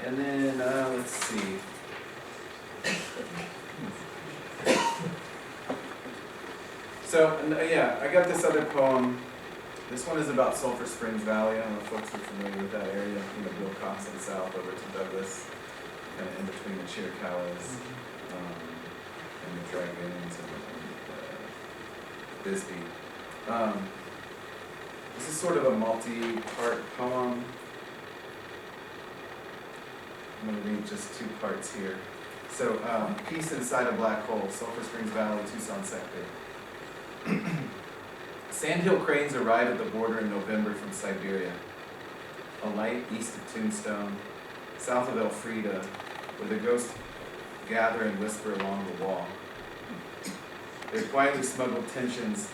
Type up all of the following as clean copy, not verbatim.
and then, let's see. So, yeah, I got this other poem. This one is about Sulphur Springs Valley. I don't know if folks are familiar with that area. You know, Bill Coxon south over to Douglas, kind of in between the Chiricahuas and the Dragons and Bisbee. This is sort of a multi-part poem. I'm going to read just 2 parts here. So, Peace Inside a Black Hole, Sulphur Springs Valley, Tucson sector. Sandhill cranes arrive at the border in November from Siberia. A light east of Tombstone, south of Elfrida, where the ghosts gather and whisper along the wall. They quietly smuggle tensions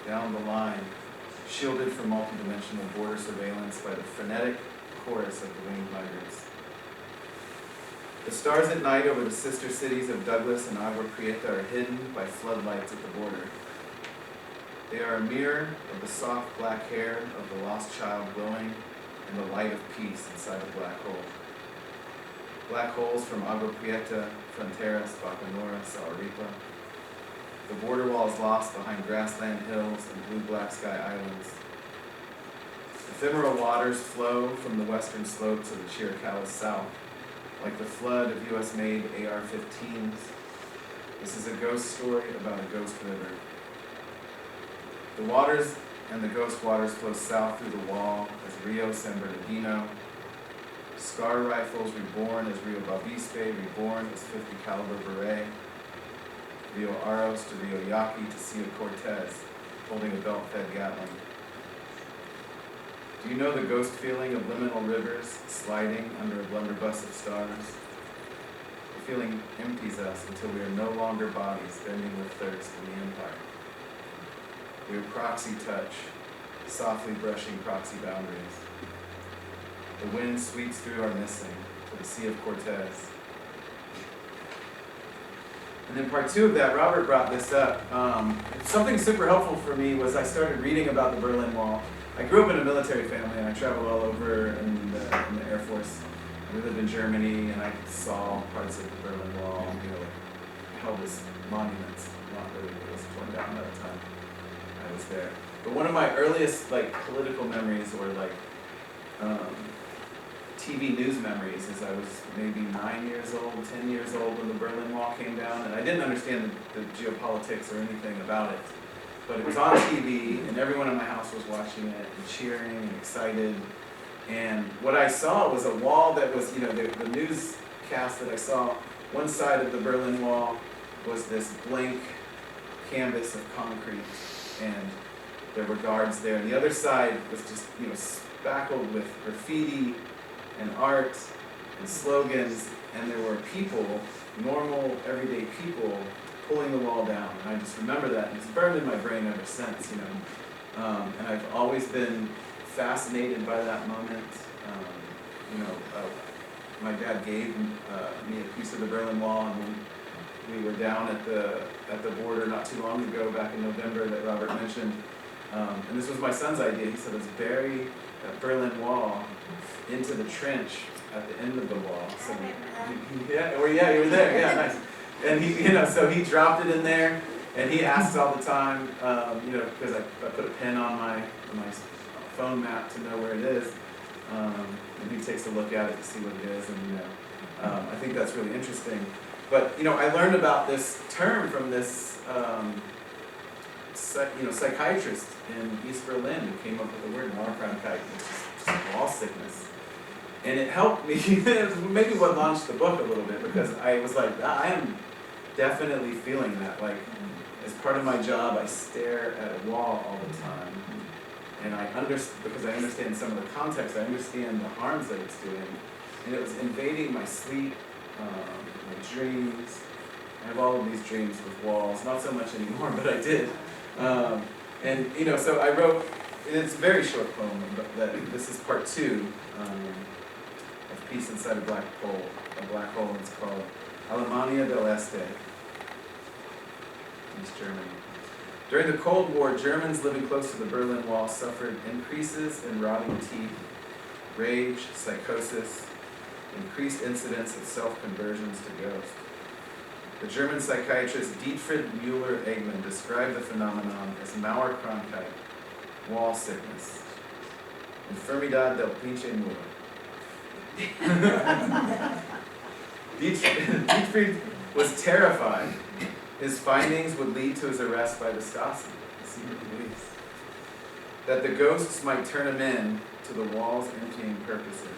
down the line, shielded from multidimensional border surveillance by the frenetic chorus of the winged migrants. The stars at night over the sister cities of Douglas and Agua Prieta are hidden by floodlights at the border. They are a mirror of the soft black hair of the lost child glowing in the light of peace inside a black hole. Black holes from Agua Prieta, Fronteras, Bacanora, Sahuaripa. The border wall is lost behind grassland hills and blue-black sky islands. Ephemeral waters flow from the western slopes of the Chiricahuas south, like the flood of U.S.-made AR-15s. This is a ghost story about a ghost river. The waters and the ghost waters flow south through the wall as Rio San Bernardino. Scar rifles reborn as Rio Bavispe, reborn as 50 caliber Beret. Rio Aros to Rio Yaqui to Cia Cortez, holding a belt-fed Gatling. Do you know the ghost feeling of liminal rivers sliding under a blunderbuss of stars? The feeling empties us until we are no longer bodies bending with thirst in the empire. We are proxy touch, softly brushing proxy boundaries. The wind sweeps through our missing to the Sea of Cortez. And then part 2 of that, Robert brought this up. Something super helpful for me was I started reading about the Berlin Wall. I grew up in a military family and I traveled all over in the Air Force. We lived in Germany and I saw parts of the Berlin Wall, you know, held as monuments. Not really, it was torn down at the time I was there. But one of my earliest like political memories or like TV news memories is I was maybe 9 years old, 10 years old when the Berlin Wall came down, and I didn't understand the geopolitics or anything about it. But it was on TV, and everyone in my house was watching it and cheering and excited. And what I saw was a wall that was, you know, the newscast that I saw, one side of the Berlin Wall was this blank canvas of concrete, and there were guards there. And the other side was just, you know, spackled with graffiti and art and slogans, and there were people, normal, everyday people, pulling the wall down. And I just remember that, and it's burned in my brain ever since, you know. And I've always been fascinated by that moment. My dad gave me a piece of the Berlin Wall, and when we were down at the border not too long ago, back in November, that Robert mentioned, and this was my son's idea. He said, let's bury that Berlin Wall into the trench at the end of the wall. So you were there, yeah, nice. And he, you know, so he dropped it in there, and he asks all the time, you know, because I put a pin on my phone map to know where it is, and he takes a look at it to see what it is, and you know, I think that's really interesting. But you know, I learned about this term from this, psychiatrist in East Berlin who came up with the word Markrankheit, which is just wall sickness. And it helped me, maybe what launched the book a little bit, because I was like, I am definitely feeling that. Like, as part of my job, I stare at a wall all the time. And because I understand some of the context, I understand the harms that it's doing. And it was invading my sleep, my dreams. I have all of these dreams with walls, not so much anymore, but I did. And, you know, so I wrote, and it's a very short poem, but this is part 2. Of Peace Inside a Black Hole, and it's called Alemania del Este, East Germany. During the Cold War, Germans living close to the Berlin Wall suffered increases in rotting teeth, rage, psychosis, increased incidence of self-conversions to ghosts. The German psychiatrist Dietrich Müller-Eggman described the phenomenon as Mauer-Krankheit, wall sickness, Enfermedad del Pinche Muro. Dietrich was terrified his findings would lead to his arrest by the Stasi, the secret police, that the ghosts might turn him in to the wall's emptying purposes.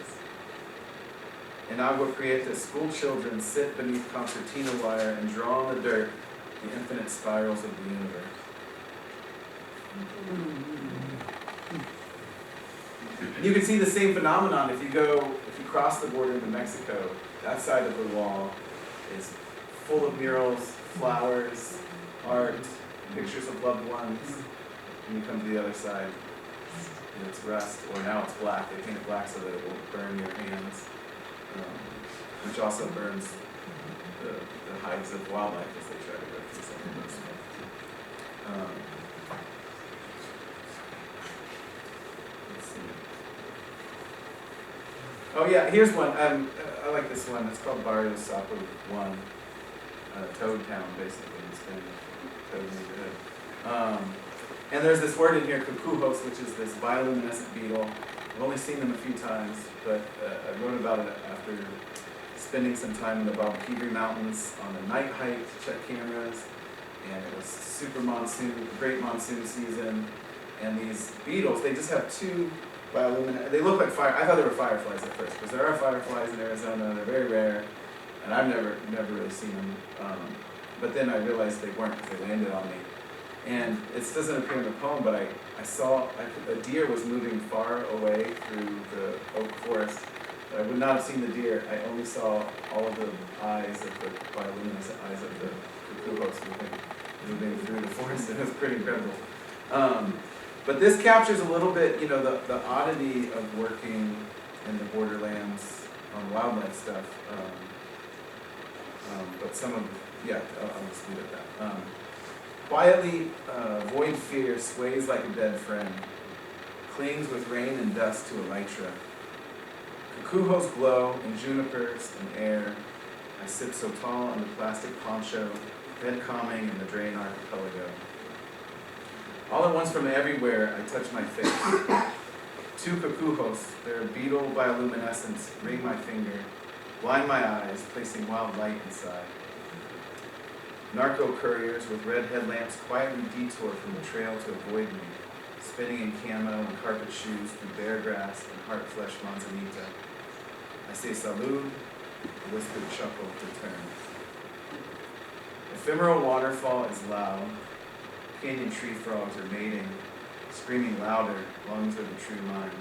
In Agua Prieta, school children sit beneath concertina wire and draw on the dirt the infinite spirals of the universe. And you can see the same phenomenon if you cross the border into Mexico. That side of the wall is full of murals, flowers, art, pictures of loved ones. And you come to the other side, and it's rust, or now it's black. They paint it black so that it will burn your hands, which also burns the hides of wildlife as they try to go through some of those. Let's see. Oh yeah, here's one. I like this one. It's called Barrio Sapo 1. Toad Town, basically, in Spanish. Toad neighborhood. And there's this word in here, cucujos, which is this bioluminescent beetle. I've only seen them a few times, but I wrote about it after spending some time in the Guadalquivir Mountains on a night hike to check cameras, and it was great monsoon season, and these beetles, they just have two bioluminescent, they look like fire. I thought they were fireflies at first, because there are fireflies in Arizona, they're very rare, and I've never really seen them. But then I realized they weren't, because they landed on me. And it doesn't appear in the poem, but I saw a deer was moving far away through the oak forest. But I would not have seen the deer. I only saw all of the eyes of the bioluminescent eyes of the cucujos moving through the forest. It was pretty incredible. But this captures a little bit, the oddity of working in the borderlands on wildlife stuff. But some of, I'll just leave it at that. Quietly, void fear sways like a dead friend, clings with rain and dust to elytra. Cucujos glow in junipers and air. I sit so tall on the plastic poncho, head calming in the Drain archipelago. All at once from everywhere, I touch my face. Two cucujos, their beetle bioluminescence, ring my finger, blind my eyes, placing wild light inside. Narco couriers with red headlamps quietly detour from the trail to avoid me, spinning in camo and carpet shoes through bare grass and heart-flesh manzanita. I say salud, a whispered chuckle returns. Ephemeral waterfall is loud. Canyon tree frogs are mating, screaming louder, lungs are the true mind.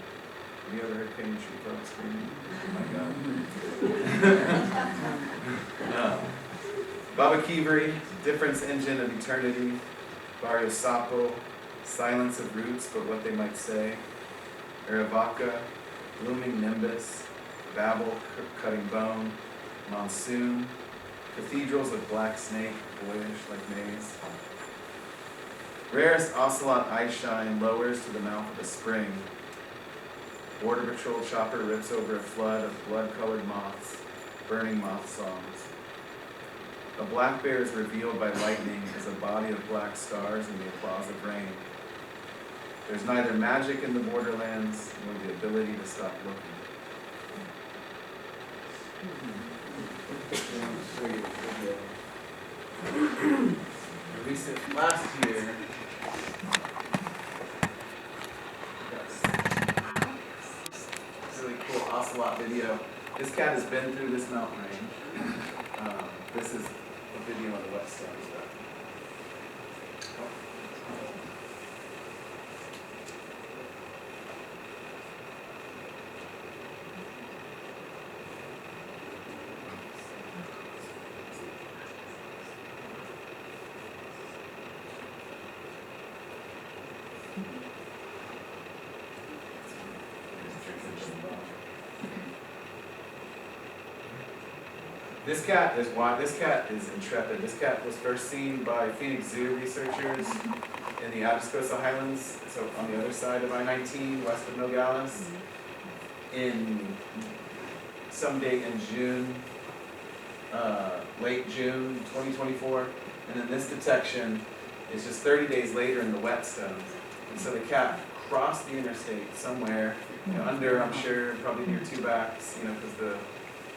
Have you ever heard canyon tree frogs screaming? Oh my God. Guadalquivir, difference engine of eternity. Barrio Sapo, silence of roots, but what they might say. Aravaca, blooming nimbus, babble, cutting bone, monsoon, cathedrals of black snake, boyish like maize. Rarest ocelot eye shine lowers to the mouth of a spring. Border Patrol chopper rips over a flood of blood-colored moths, burning moth songs. A black bear is revealed by lightning as a body of black stars in the applause of rain. There's neither magic in the borderlands nor the ability to stop looking. Released it last year. Really cool ocelot video. This cat has been through this mountain range. This is a video on the west side of that. This cat is wild. This cat is intrepid. This cat was first seen by Phoenix Zoo researchers in the Atascosa Highlands, so on the other side of I-19, west of Nogales, in some date in June, late June 2024, and then this detection is just 30 days later in the whetstones. And so the cat crossed the interstate somewhere, under, I'm sure, probably near Two Backs, because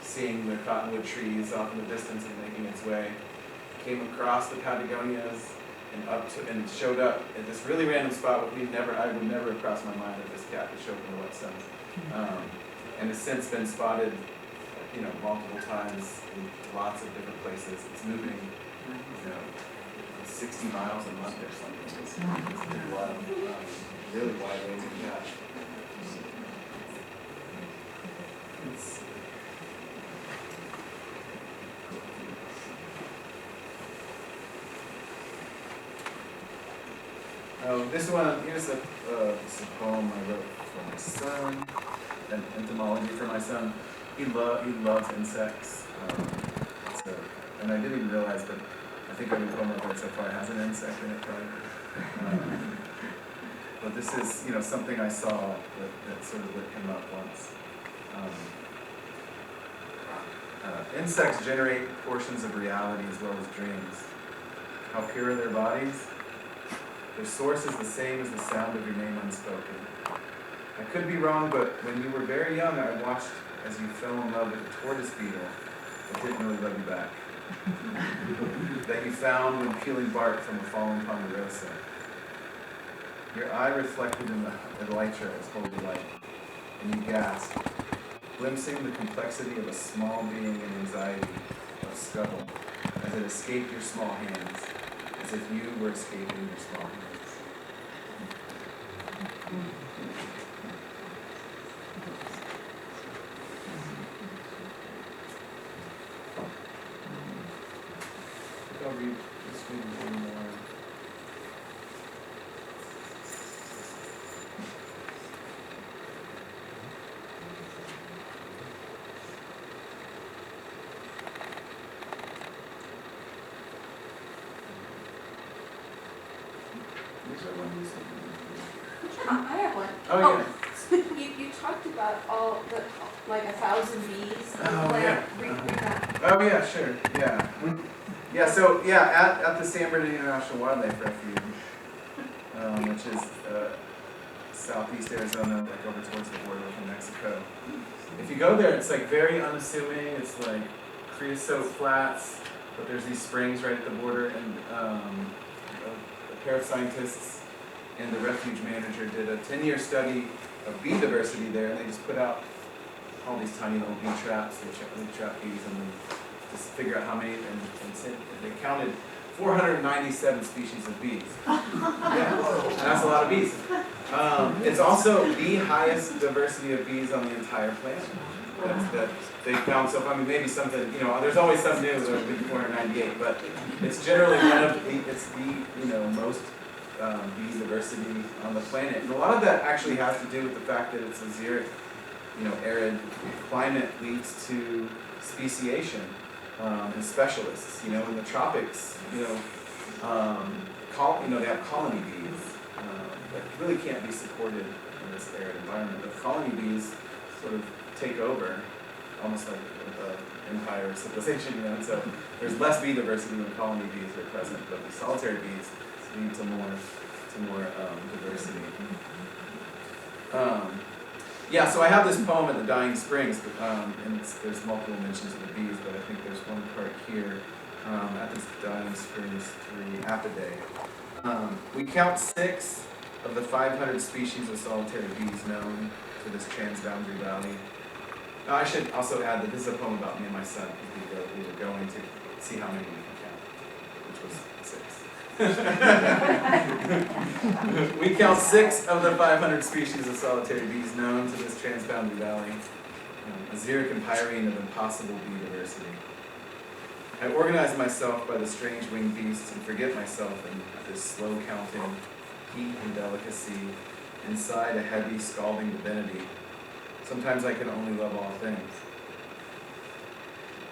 seeing the cottonwood trees off in the distance and making its way, came across the Patagonias and showed up at this really random spot I would never have crossed my mind that this cat would show up in the whetstones. And has since been spotted, multiple times in lots of different places. It's moving, 60 miles a month or something. It's pretty wild. Really wide-ranging cat. This one, here's a poem I wrote for my son, an entomology for my son. He loves insects. And I didn't even realize, but I think every poem I've read so far has an insect in it, probably. But this is, something I saw that sort of lit him up once. Insects generate portions of reality as well as dreams. How pure are their bodies? Their source is the same as the sound of your name unspoken. I could be wrong, but when you were very young, I watched as you fell in love with a tortoise beetle that didn't really love you back. That you found when peeling bark from a fallen ponderosa. Your eye reflected in the elytra as holy light, and you gasped, glimpsing the complexity of a small being in anxiety of scuttle as it escaped your small hands, as if you were escaping your small hands. I'll read this one more. I have one. Oh, yeah. You talked about all the, like 1,000 bees. Oh, yeah. Read that. Oh, yeah, sure. Yeah. Yeah, so, at the San Bernardino National Wildlife Refuge, which is southeast Arizona, like over towards the border with Mexico. If you go there, it's like very unassuming. It's like creosote flats, but there's these springs right at the border, and a pair of scientists and the refuge manager did a 10-year study of bee diversity there, and they just put out all these tiny little bee traps. They trap bees and then just figure out how many, and they counted 497 species of bees. Yeah, and that's a lot of bees. It's also the highest diversity of bees on the entire planet that they found so far. I mean, maybe something, there's always something new with 498, but it's generally it's the most bee diversity on the planet. And a lot of that actually has to do with the fact that it's a xeric, arid climate leads to speciation and specialists. In the tropics, they have colony bees that really can't be supported in this arid environment. But colony bees sort of take over, almost like empire or civilization. And so there's less bee diversity when colony bees are present, but the solitary bees lead to more diversity. So I have this poem at the Dying Springs, and there's multiple mentions of the bees, but I think there's one part here at this Dying Springs 3 Apidae. We count 6 of the 500 species of solitary bees known to this transboundary valley. I should also add that this is a poem about me and my son, because we were going to see how many we can count, which was 6. We count 6 of the 500 species of solitary bees known to this transboundary valley, a xeric empyrene of impossible bee diversity. I organize myself by the strange winged beasts and forget myself in this slow counting heat and delicacy inside a heavy, scalding divinity. Sometimes I can only love all things.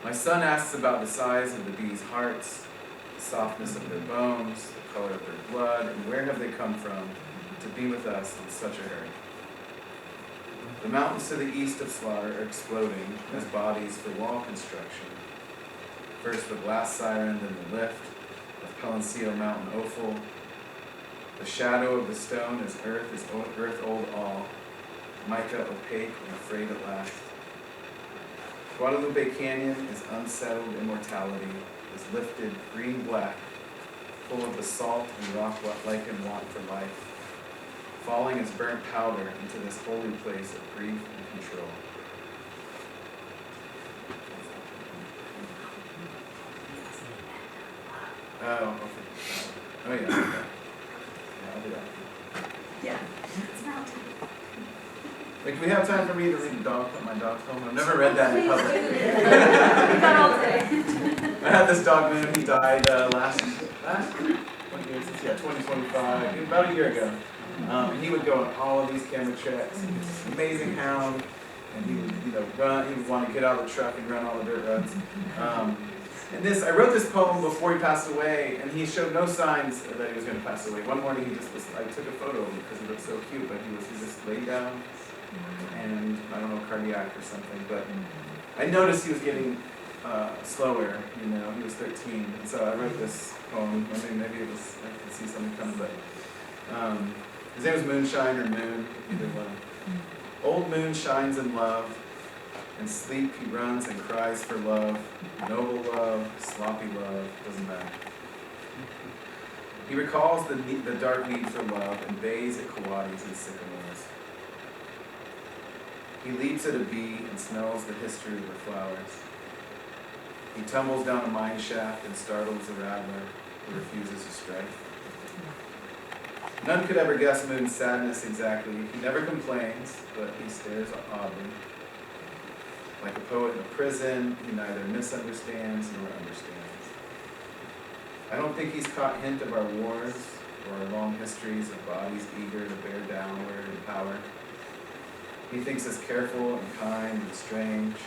My son asks about the size of the bees' hearts, the softness of their bones, the color of their blood, and where have they come from to be with us in such a hurry. The mountains to the east of Slaughter are exploding as bodies for wall construction. First the blast siren, then the lift of Pelencio Mountain Offal. The shadow of the stone is earth old all, mica opaque and afraid at last. Guadalupe Canyon is unsettled immortality, is lifted green-black, full of basalt and rock lichen want for life, falling as burnt powder into this holy place of grief and control. Oh, okay. Oh, yeah. Okay. Yeah, I'll do that. Yeah, it's mountain. Like, we have time for me to read the dog, put my dog's home. I've never read that in Please public. do it. We got all day. I had this dog Moon. He died last 2025, about a year ago. And he would go on all of these camera treks. He was this amazing hound, and he would, run. He would want to get out of the truck and run all the dirt roads. I wrote this poem before he passed away, and he showed no signs that he was going to pass away. One morning, I took a photo of him because he looked so cute, but he just laid down, and I don't know, cardiac or something. But I noticed he was getting slower. He was 13, and so I wrote this poem. I mean, maybe I could see something coming, but his name was Moonshine or Moon, either one. Old Moon shines in love. In sleep he runs and cries for love, noble love, sloppy love, doesn't matter. He recalls the dark need for love and bays at coatis and sycamores. He leaps at a bee and smells the history of the flowers. He tumbles down a mine shaft and startles a rattler who refuses to strike. None could ever guess Moon's sadness exactly. He never complains, but he stares oddly. Like a poet in a prison, he neither misunderstands nor understands. I don't think he's caught hint of our wars or our long histories of bodies eager to bear downward in power. He thinks us careful and kind and strange,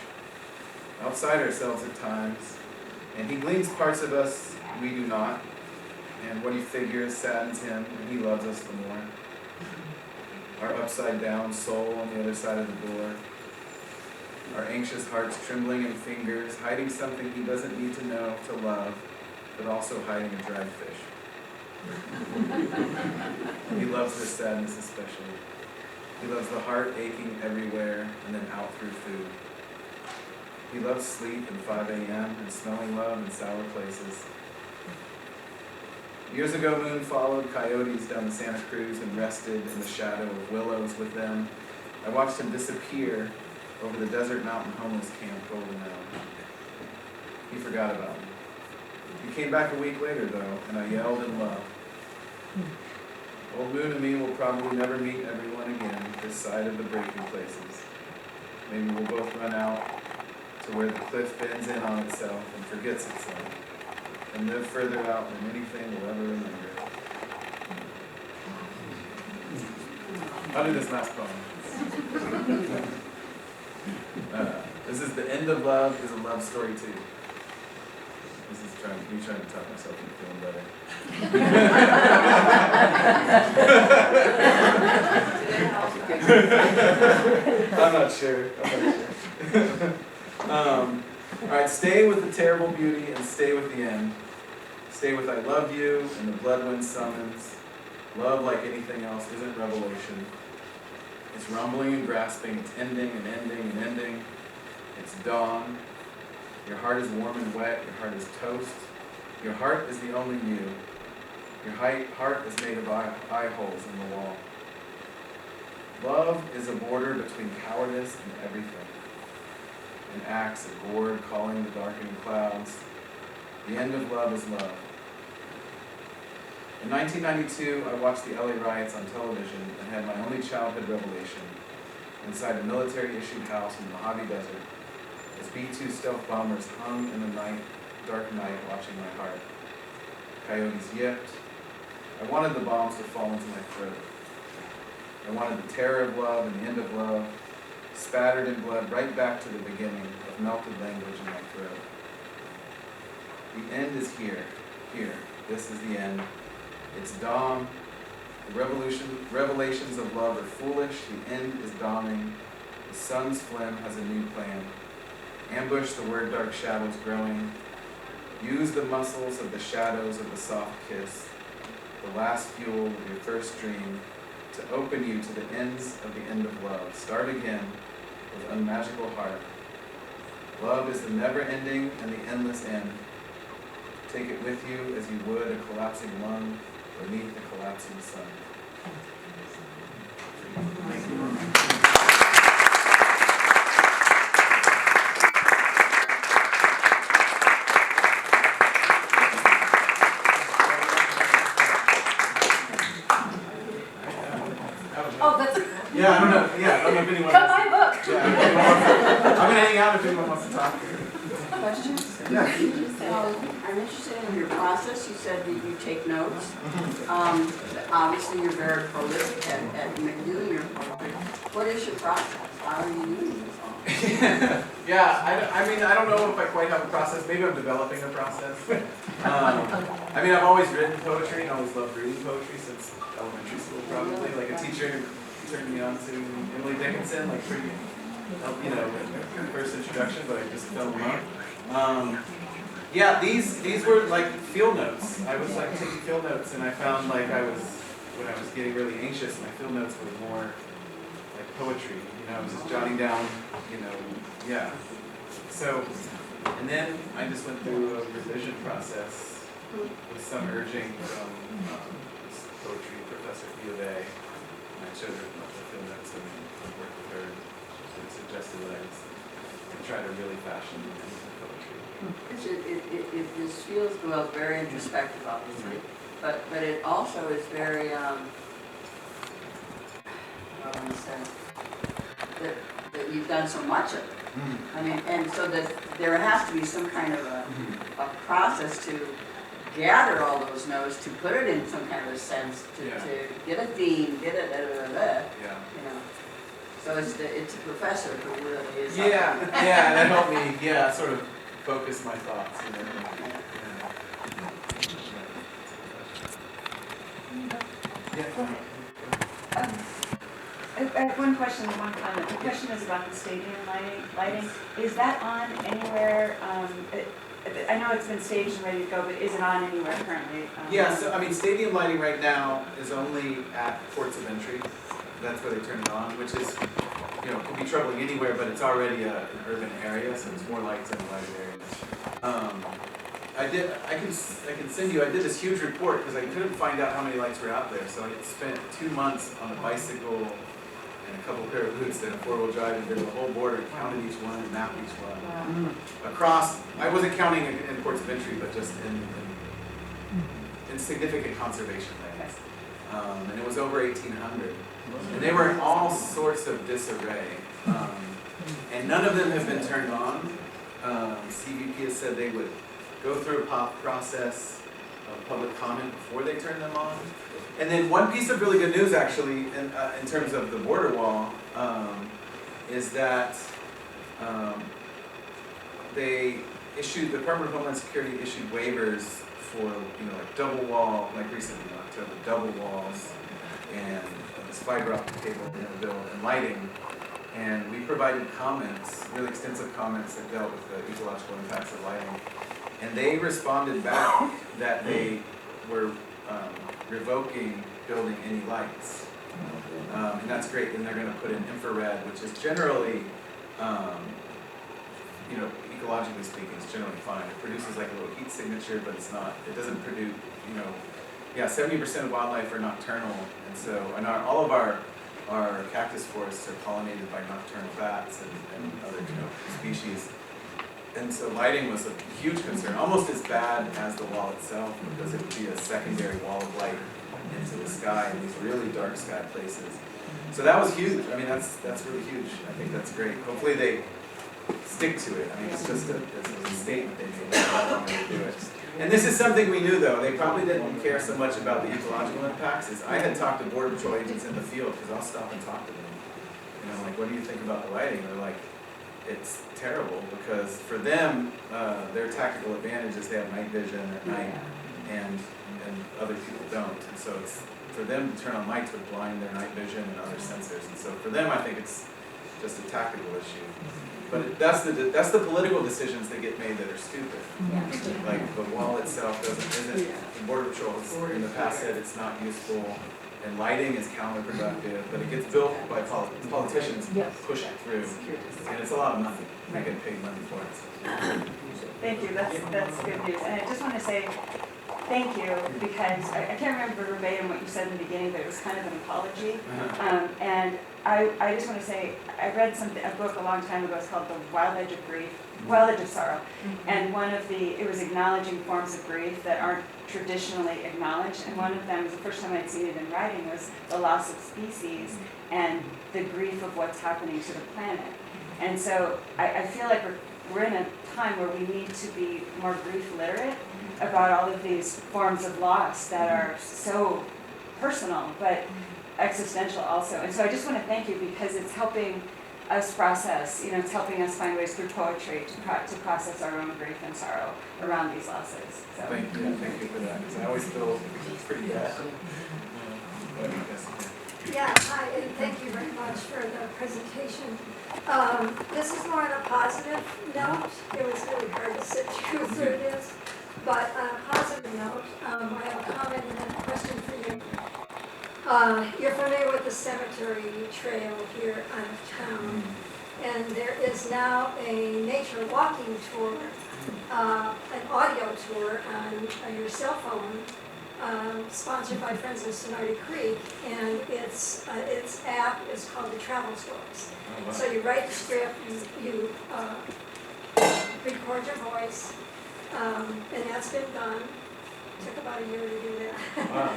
outside ourselves at times, and he gleans parts of us we do not, and what he figures saddens him, and he loves us the more. Our upside-down soul on the other side of the door, our anxious hearts trembling in fingers, hiding something he doesn't need to know to love, but also hiding a dried fish. He loves this sadness especially. He loves the heart aching everywhere and then out through food. He loves sleep and 5 a.m. and smelling love in sour places. Years ago, Moon followed coyotes down the Santa Cruz and rested in the shadow of willows with them. I watched him disappear over the desert mountain homeless camp Golden Hour. He forgot about me. He came back a week later, though, and I yelled in love. Old Moon and me will probably never meet everyone again this side of the breaking places. Maybe we'll both run out to where the cliff bends in on itself and forgets itself, and live further out than anything we'll ever remember. How did this last poem? This is the end of love is a love story too. This is me trying to talk myself into feeling better. I'm not sure. All right, stay with the terrible beauty and stay with the end. Stay with I love you and the blood wind summons. Love, like anything else, isn't revelation. It's rumbling and grasping, it's ending and ending and ending. It's dawn. Your heart is warm and wet, your heart is toast. Your heart is the only you. Your heart is made of eye holes in the wall. Love is a border between cowardice and everything. An axe, a gourd calling the darkening clouds. The end of love is love. In 1992, I watched the LA riots on television and had my only childhood revelation inside a military-issued house in the Mojave Desert as B-2 stealth bombers hung in the dark night watching my heart. Coyotes yipped. I wanted the bombs to fall into my throat. I wanted the terror of love and the end of love, spattered in blood right back to the beginning of melted language in my throat. The end is here. Here. This is the end. It's dawn. The revelations of love are foolish. The end is dawning. sun's phlegm has a new plan. Ambush the word dark shadows growing. Use the muscles of the shadows of the soft kiss, the last fuel of your first dream, to open you to the ends of the end of love. Start again with unmagical heart. Love is the never-ending and the endless end. Take it with you as you would a collapsing lung beneath the collapsing sun. Oh, that's, Yeah, I don't know if anyone got wants my book. to, I'm gonna hang out if anyone wants to talk. Questions? Yeah. I'm interested in your process. You said that you take notes. Obviously, you're very prolific at doing your poetry. What is your process? How are you doing this? Yeah, I mean, I don't know if I quite have a process. Maybe I'm developing a process. I mean, I've always written poetry and always loved reading poetry since elementary school, probably. Like a teacher turned me on to Emily Dickinson, like pretty, first introduction, but I just fell in love. Yeah, these were like field notes. I was like taking field notes, and I found like when I was getting really anxious, my field notes were more like poetry. I was just jotting down, yeah. So, and then I just went through a revision process with some urging from this poetry professor at U of A. And I showed her the field notes and worked with her. She suggested that I try to really fashion into poetry. This feels, well, very introspective, obviously, but it also is very, I want to say, that you've done so much of it. I mean, and so that there has to be some kind of a process to gather all those notes, to put it in some kind of a sense, to get a theme, get it, So it's a professor who really is. Yeah, that helped me, sort of focus my thoughts. I have one question and one comment. The question is about the stadium lighting. Is that on anywhere? I know it's been staged and ready to go, but is it on anywhere currently? Yeah, so I mean, stadium lighting right now is only at ports of entry. That's where they turn it on, which is, can be troubling anywhere, but it's already an urban area, so there's more lights in the lighted areas. I can send you, I did this huge report because I couldn't find out how many lights were out there, so I spent 2 months on a bicycle and a couple pair of boots and a 4-wheel drive and did the whole border, counted each one and mapped each one. Across, I wasn't counting in ports of entry, but just in significant conservation lands. And it was over 1,800. And they were in all sorts of disarray. And none of them have been turned on. CVP has said they would go through a process of public comment before they turn them on. And then one piece of really good news, actually, in terms of the border wall, is that the Department of Homeland Security issued waivers for, like double wall, like recently in October, double walls, and this fiber optic cable bill and lighting. And we provided comments, really extensive comments that dealt with the ecological impacts of lighting. And they responded back that they were revoking building any lights. And that's great. Then they're going to put in infrared, which is generally, ecologically speaking, it's generally fine. It produces like a little heat signature, but it doesn't produce, 70% of wildlife are nocturnal. And so, all of our cactus forests are pollinated by nocturnal bats and other species. And so lighting was a huge concern, almost as bad as the wall itself, because it would be a secondary wall of light into the sky in these really dark sky places. So that was huge. I mean, that's really huge. I think that's great. Hopefully they stick to it. I mean, it's just a statement they made. How long they do it. And this is something we knew, though. They probably didn't care so much about the ecological impacts. I had talked to Border Patrol agents in the field, because I'll stop and talk to them. Like, what do you think about the lighting? They're like, it's terrible, because for them, their tactical advantage is they have night vision at night, and other people don't. And so it's for them to turn on lights would blind their night vision and other sensors. And so for them, I think it's just a tactical issue. But that's the political decisions that get made that are stupid. Like the wall itself isn't, the Border Patrol has in the past said it's not useful, and lighting is counterproductive, but it gets built by politicians push it through, and it's a lot of money. They get paid money for it. Thank you, that's good news. And I just want to say thank you, because I can't remember verbatim what you said in the beginning, but it was kind of an apology. And I just want to say, I read a book a long time ago, it's called The Wild Edge of Sorrow. And it was acknowledging forms of grief that aren't traditionally acknowledged. And one of them, the first time I'd seen it in writing, was the loss of species and the grief of what's happening to the planet. And so I feel like we're in a time where we need to be more grief literate about all of these forms of loss that are so personal, but existential also. And so I just want to thank you, because it's helping us process, it's helping us find ways through poetry to process our own grief and sorrow around these losses. So. Thank you for that, because I always feel pretty bad. Yeah, hi, and thank you very much for the presentation. This is more on a positive note. It was really hard to sit through this. But on a positive note, I have a comment and then a question for you. You're familiar with the cemetery trail here out of town, and there is now a nature walking tour, an audio tour on your cell phone, sponsored by Friends of Sonarty Creek, and its app is called the Travel Stories. Oh, wow. So you write the script, you record your voice. And that's been done. Took about a year to do that. Wow.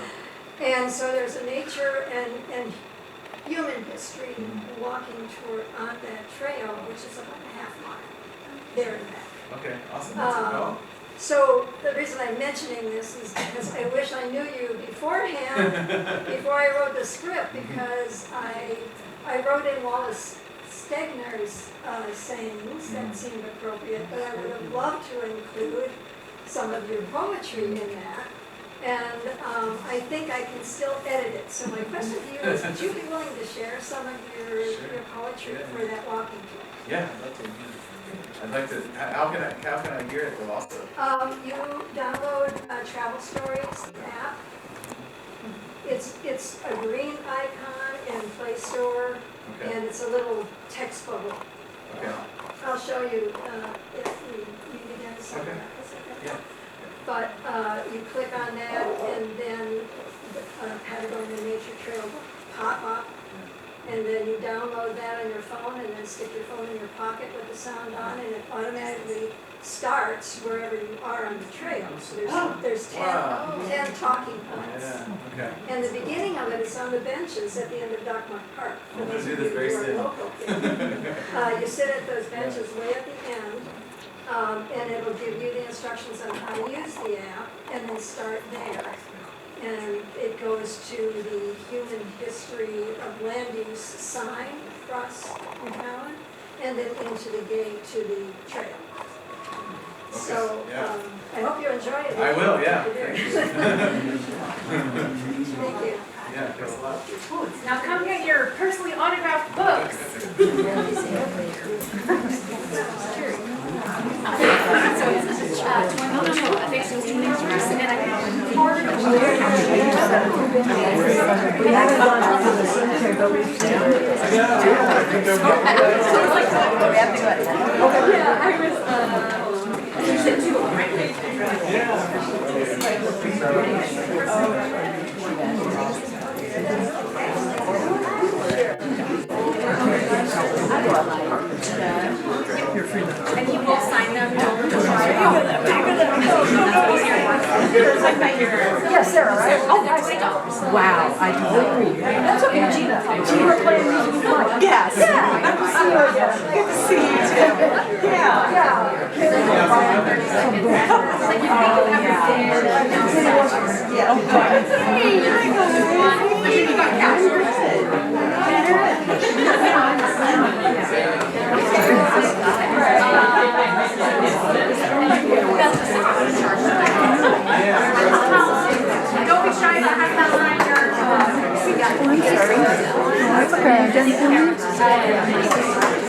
And so there's a nature and human history walking tour on that trail, which is about a half mile there and back. Okay, awesome. That's a go. So the reason I'm mentioning this is because I wish I knew you beforehand, before I wrote the script, because I wrote in Wallace Stegner's sayings that seemed appropriate, but I would have loved to include some of your poetry in that. And I think I can still edit it. So my question to you is, would you be willing to share some of your poetry for that walking tour? Yeah, I'd love to. I'd like to. How can I hear it though? Also. You download Travel Stories app. It's a green icon in Play Store. Okay. And it's a little text bubble. Okay. I'll show you if we need to get something. Okay. Yeah. But you click on that, and then Patagonia Nature Trail will pop up, and then you download that on your phone, and then stick your phone in your pocket with the sound on, and it automatically starts wherever you are on the trail. So there's 10 talking points. Yeah. Okay. And the beginning of it is on the benches at the end of Dockmont Park. I'm going to do this very soon. You sit at those benches way at the end, and it'll give you the instructions on how to use the app, and then start there. And it goes to the human history of land use sign, Russ, McSpadden, and then into the gate to the trail. Okay. So I hope you enjoy it. I will, yeah. Thank you. Thank you. Yeah, thanks a lot. Now come get your personally autographed books. And you will sign them. Yes, Sarah, right? Oh, nice. Wow, I totally agree. That's okay, Gina. Gina playing music with Mike. Yes. Yeah. Good to see you again. Good to see you too. Yeah. Yeah. Oh, yeah.